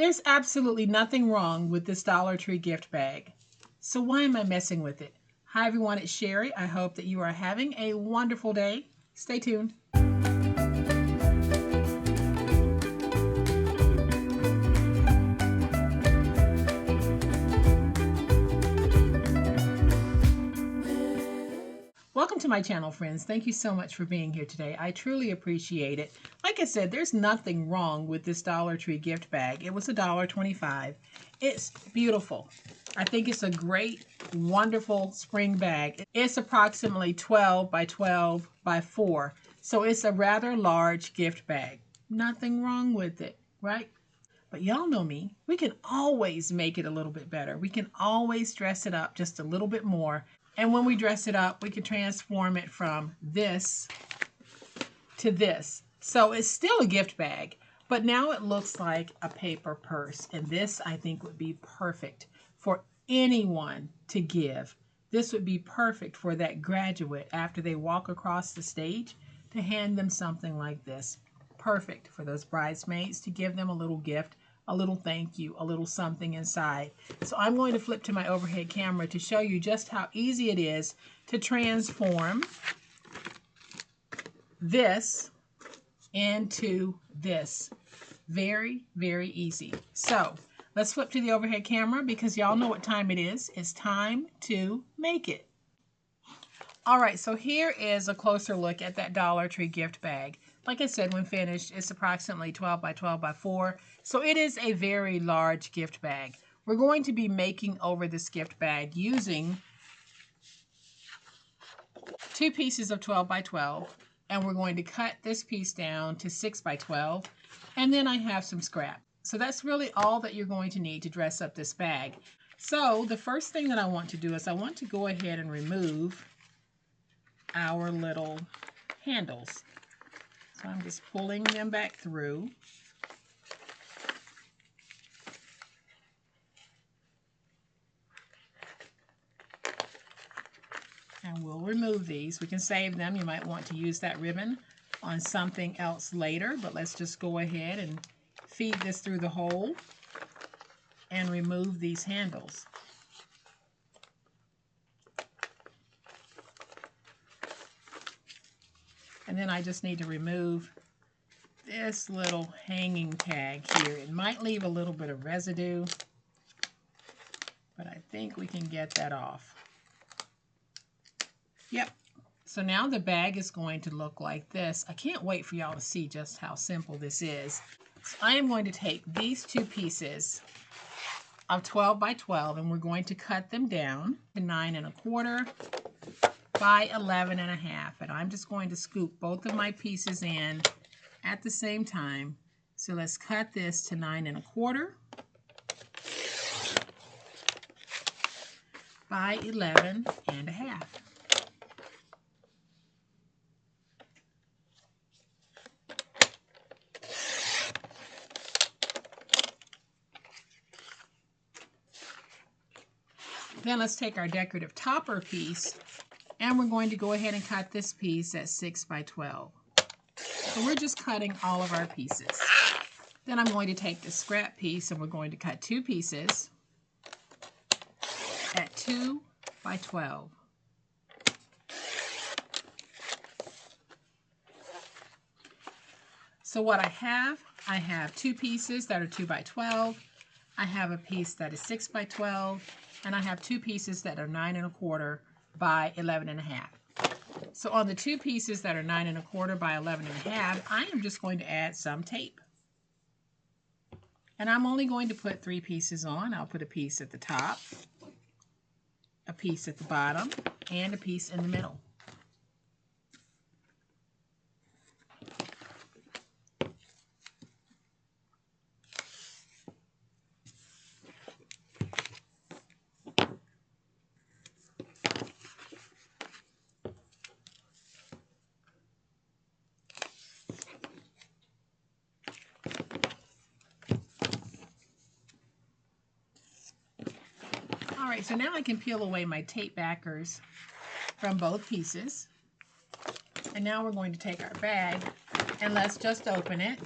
There's absolutely nothing wrong with this Dollar Tree gift bag. So why am I messing with it? Hi everyone, it's Sherry. I hope that you are having a wonderful day. Stay tuned. Welcome to my channel, friends. Thank you so much for being here today. I truly appreciate it. Like I said, there's nothing wrong with this Dollar Tree gift bag. It was $1.25. It's beautiful. I think it's a great, wonderful spring bag. It's approximately 12 by 12 by 4. So it's a rather large gift bag. Nothing wrong with it, right? But y'all know me. We can always make it a little bit better. We can always dress it up just a little bit more. And when we dress it up, we can transform it from this to this. So it's still a gift bag, but now it looks like a paper purse. And this, I think, would be perfect for anyone to give. This would be perfect for that graduate after they walk across the stage to hand them something like this. Perfect for those bridesmaids to give them a little gift, a little thank you, a little something inside. So I'm going to flip to my overhead camera to show you just how easy it is to transform this into this. Very, very easy. So let's flip to the overhead camera because y'all know what time it is. It's time to make it. All right, so here is a closer look at that Dollar Tree gift bag. Like I said, when finished, it's approximately 12 by 12 by 4. So it is a very large gift bag. We're going to be making over this gift bag using 2 pieces of 12 by 12. And we're going to cut this piece down to 6 by 12. And then I have some scrap. So that's really all that you're going to need to dress up this bag. So the first thing that I want to do is I want to go ahead and remove our little handles. So I'm just pulling them back through. And we'll remove these. We can save them. You might want to use that ribbon on something else later, but let's just go ahead and feed this through the hole and remove these handles. And then I just need to remove this little hanging tag here. It might leave a little bit of residue, but I think we can get that off. Yep. So now the bag is going to look like this. I can't wait for y'all to see just how simple this is. So I am going to take these 2 pieces of 12 by 12 and we're going to cut them down to 9 1/4 by 11 1/2. And I'm just going to scoop both of my pieces in at the same time. So let's cut this to 9 1/4 by 11 1/2. Then let's take our decorative topper piece and we're going to go ahead and cut this piece at 6 by 12. So we're just cutting all of our pieces. Then I'm going to take the scrap piece and we're going to cut 2 pieces at 2 by 12. So what I have 2 pieces that are 2 by 12. I have a piece that is 6 by 12. And I have 2 pieces that are 9 1/4 by 11 1/2. So on the 2 pieces that are 9 1/4 by 11 1/2, I am just going to add some tape. And I'm only going to put 3 pieces on. I'll put a piece at the top, a piece at the bottom, and a piece in the middle. All right, so now I can peel away my tape backers from both pieces. And now we're going to take our bag and let's just open it.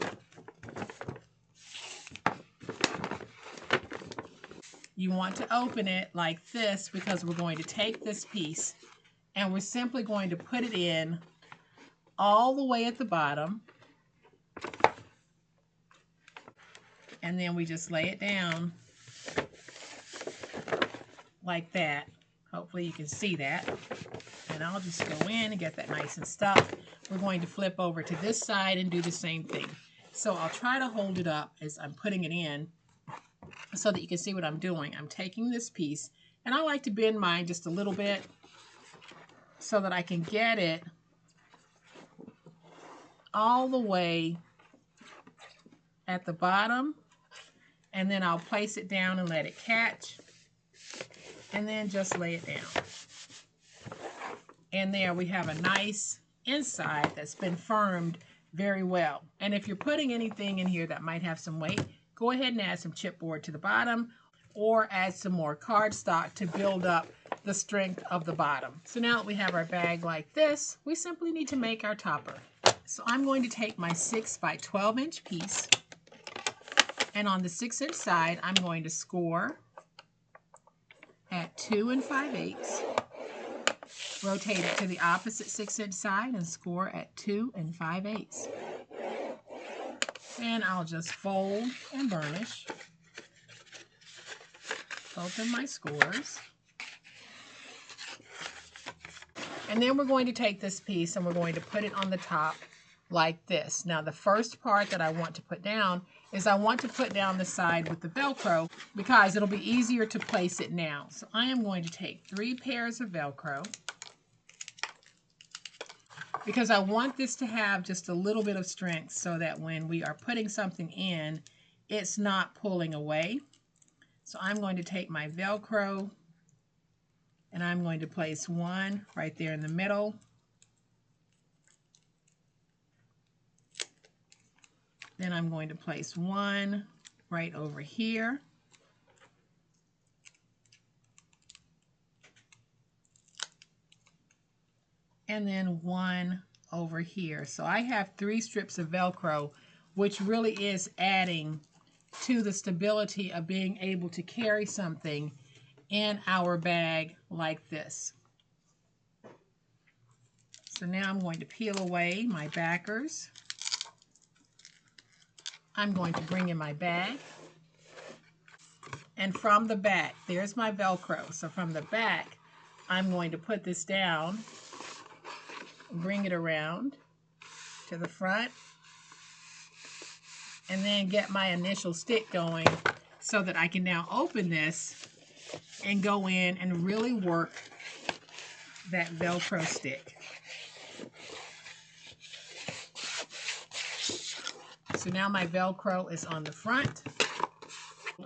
You want to open it like this because we're going to take this piece and we're simply going to put it in all the way at the bottom. And then we just lay it down like that. Hopefully you can see that. And I'll just go in and get that nice and stuck. We're going to flip over to this side and do the same thing. So I'll try to hold it up as I'm putting it in so that you can see what I'm doing. I'm taking this piece, and I like to bend mine just a little bit so that I can get it all the way at the bottom, and then I'll place it down and let it catch, and then just lay it down. And there we have a nice inside that's been firmed very well. And if you're putting anything in here that might have some weight, go ahead and add some chipboard to the bottom or add some more cardstock to build up the strength of the bottom. So now that we have our bag like this, we simply need to make our topper. So I'm going to take my 6 by 12 inch piece, and on the 6 inch side, I'm going to score at 2 5/8. Rotate it to the opposite 6 inch side and score at 2 5/8. And I'll just fold and burnish. Open my scores. And then we're going to take this piece and we're going to put it on the top like this. Now the first part that I want to put down is I want to put down the side with the Velcro because it'll be easier to place it now. So I am going to take 3 pairs of Velcro because I want this to have just a little bit of strength so that when we are putting something in, it's not pulling away. So I'm going to take my Velcro and I'm going to place one right there in the middle. Then I'm going to place one right over here. And then one over here. So I have 3 strips of Velcro, which really is adding to the stability of being able to carry something in our bag like this. So now I'm going to peel away my backers. I'm going to bring in my bag. And from the back, there's my Velcro. So from the back, I'm going to put this down, bring it around to the front, and then get my initial stick going so that I can now open this and go in and really work that Velcro stick. So now my Velcro is on the front.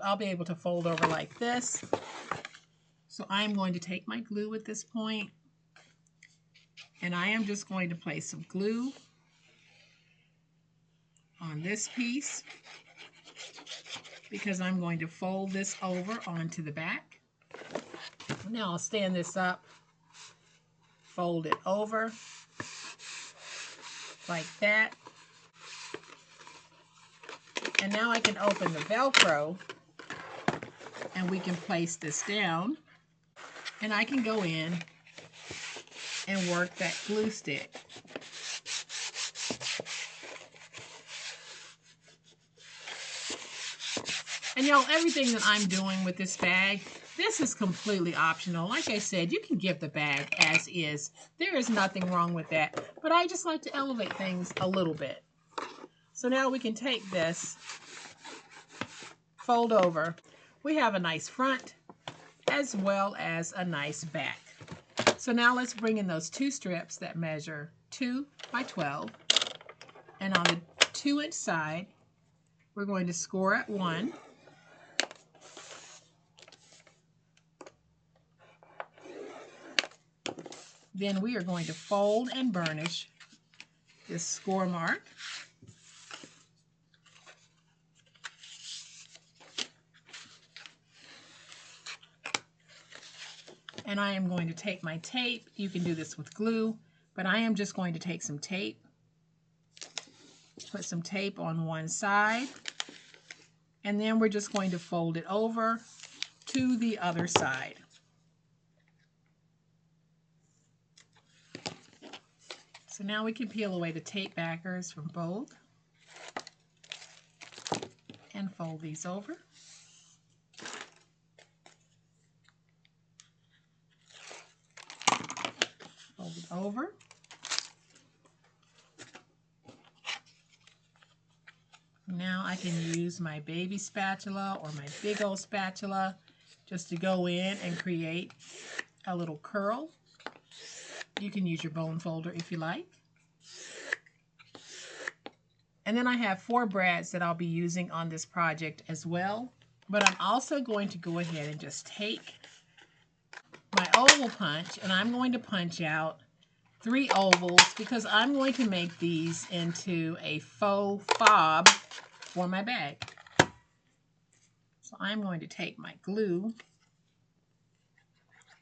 I'll be able to fold over like this. So I'm going to take my glue at this point, and I am just going to place some glue on this piece because I'm going to fold this over onto the back. Now I'll stand this up, fold it over like that. And now I can open the Velcro and we can place this down, and I can go in and work that glue stick. And y'all, everything that I'm doing with this bag, this is completely optional. Like I said, you can give the bag as is. There is nothing wrong with that. But I just like to elevate things a little bit. So now we can take this, fold over. We have a nice front as well as a nice back. So now let's bring in those 2 strips that measure 2 by 12. And on the 2 inch side, we're going to score at 1. Then we are going to fold and burnish this score mark. And I am going to take my tape. You can do this with glue, but I am just going to take some tape, put some tape on one side, and then we're just going to fold it over to the other side. So now we can peel away the tape backers from both and fold these over. Fold it over. Now I can use my baby spatula or my big old spatula just to go in and create a little curl. You can use your bone folder if you like. And then I have 4 brads that I'll be using on this project as well. But I'm also going to go ahead and just take my oval punch and I'm going to punch out 3 ovals because I'm going to make these into a faux fob for my bag. So I'm going to take my glue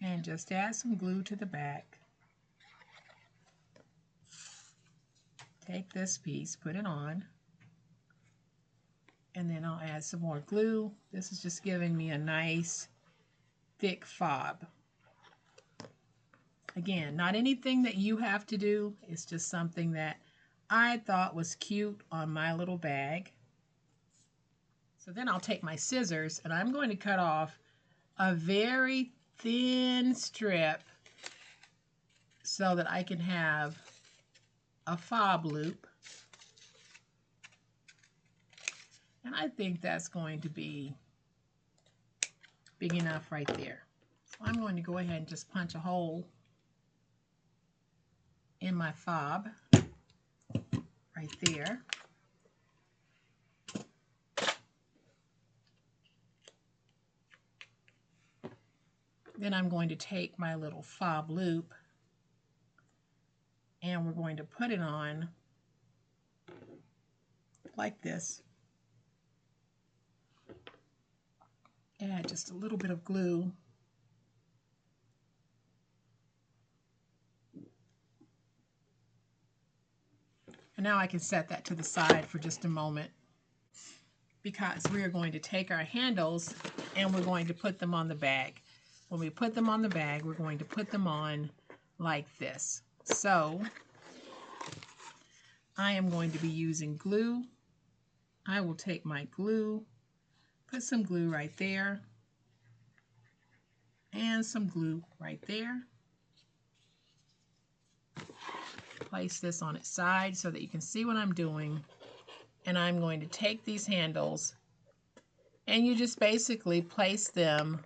and just add some glue to the back. Take this piece, put it on, and then I'll add some more glue. This is just giving me a nice thick fob. Again, not anything that you have to do. It's just something that I thought was cute on my little bag. So then I'll take my scissors and I'm going to cut off a very thin strip so that I can have a fob loop. And I think that's going to be big enough right there. So I'm going to go ahead and just punch a hole in my fob right there. Then I'm going to take my little fob loop and we're going to put it on like this. Add just a little bit of glue. And now I can set that to the side for just a moment because we are going to take our handles and we're going to put them on the bag. When we put them on the bag, we're going to put them on like this. So I am going to be using glue. I will take my glue, put some glue right there, and some glue right there. Place this on its side so that you can see what I'm doing. And I'm going to take these handles and you just basically place them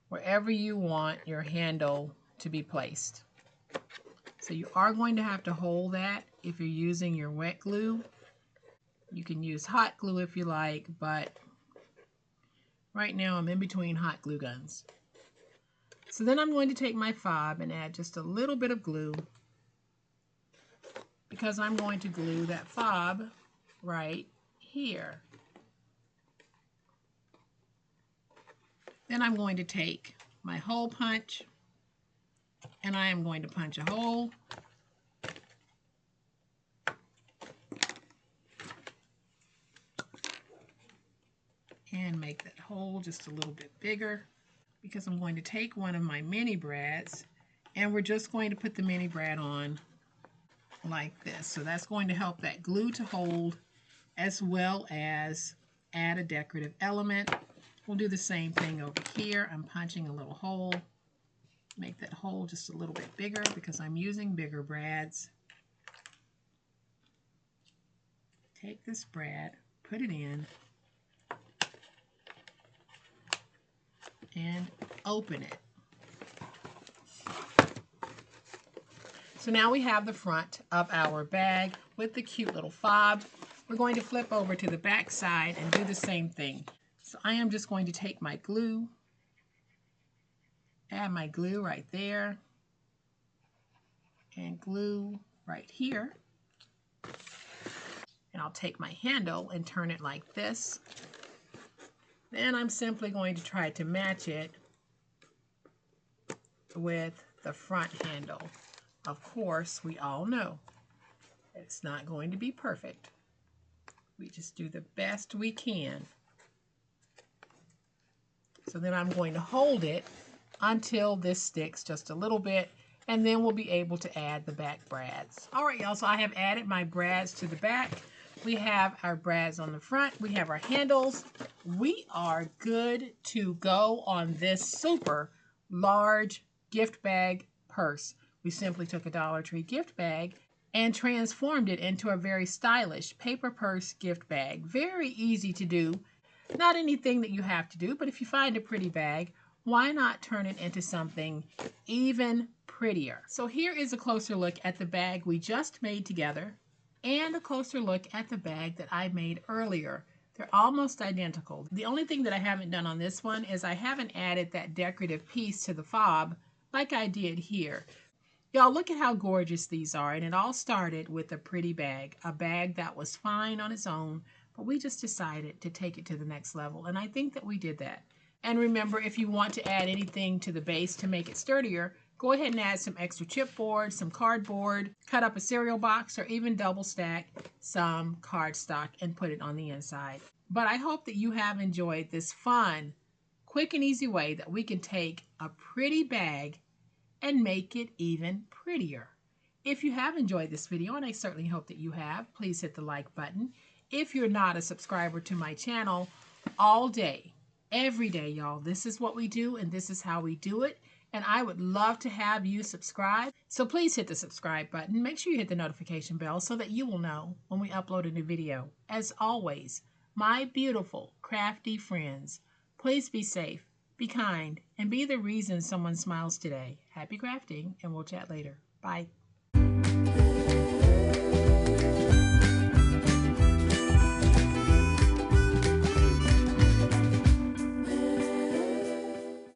wherever you want your handle to be placed. So you are going to have to hold that if you're using your wet glue. You can use hot glue if you like, but right now I'm in between hot glue guns. So then I'm going to take my fob and add just a little bit of glue because I'm going to glue that fob right here. Then I'm going to take my hole punch and I am going to punch a hole. And make that hole just a little bit bigger because I'm going to take one of my mini brads and we're just going to put the mini brad on like this. So that's going to help that glue to hold as well as add a decorative element. We'll do the same thing over here. I'm punching a little hole. Make that hole just a little bit bigger because I'm using bigger brads. Take this brad, put it in, and open it. So now we have the front of our bag with the cute little fob. We're going to flip over to the back side and do the same thing. So I am just going to take my glue, add my glue right there, and glue right here. And I'll take my handle and turn it like this. Then I'm simply going to try to match it with the front handle. Of course, we all know it's not going to be perfect. We just do the best we can. So then I'm going to hold it until this sticks just a little bit, and then we'll be able to add the back brads. All right, y'all, so I have added my brads to the back. We have our brads on the front. We have our handles. We are good to go on this super large gift bag purse. We simply took a Dollar Tree gift bag and transformed it into a very stylish paper purse gift bag. Very easy to do. Not anything that you have to do, but if you find a pretty bag, why not turn it into something even prettier? So here is a closer look at the bag we just made together and a closer look at the bag that I made earlier. They're almost identical. The only thing that I haven't done on this one is I haven't added that decorative piece to the fob like I did here. Y'all, look at how gorgeous these are, and it all started with a pretty bag, a bag that was fine on its own, but we just decided to take it to the next level, and I think that we did that. And remember, if you want to add anything to the base to make it sturdier, go ahead and add some extra chipboard, some cardboard, cut up a cereal box, or even double stack some cardstock and put it on the inside. But I hope that you have enjoyed this fun, quick and easy way that we can take a pretty bag and make it even prettier. If you have enjoyed this video, and I certainly hope that you have, please hit the like button. If you're not a subscriber to my channel, all day, every day, y'all, this is what we do and this is how we do it. And I would love to have you subscribe. So please hit the subscribe button. Make sure you hit the notification bell so that you will know when we upload a new video. As always, my beautiful crafty friends, please be safe, be kind, and be the reason someone smiles today. Happy crafting, and we'll chat later. Bye.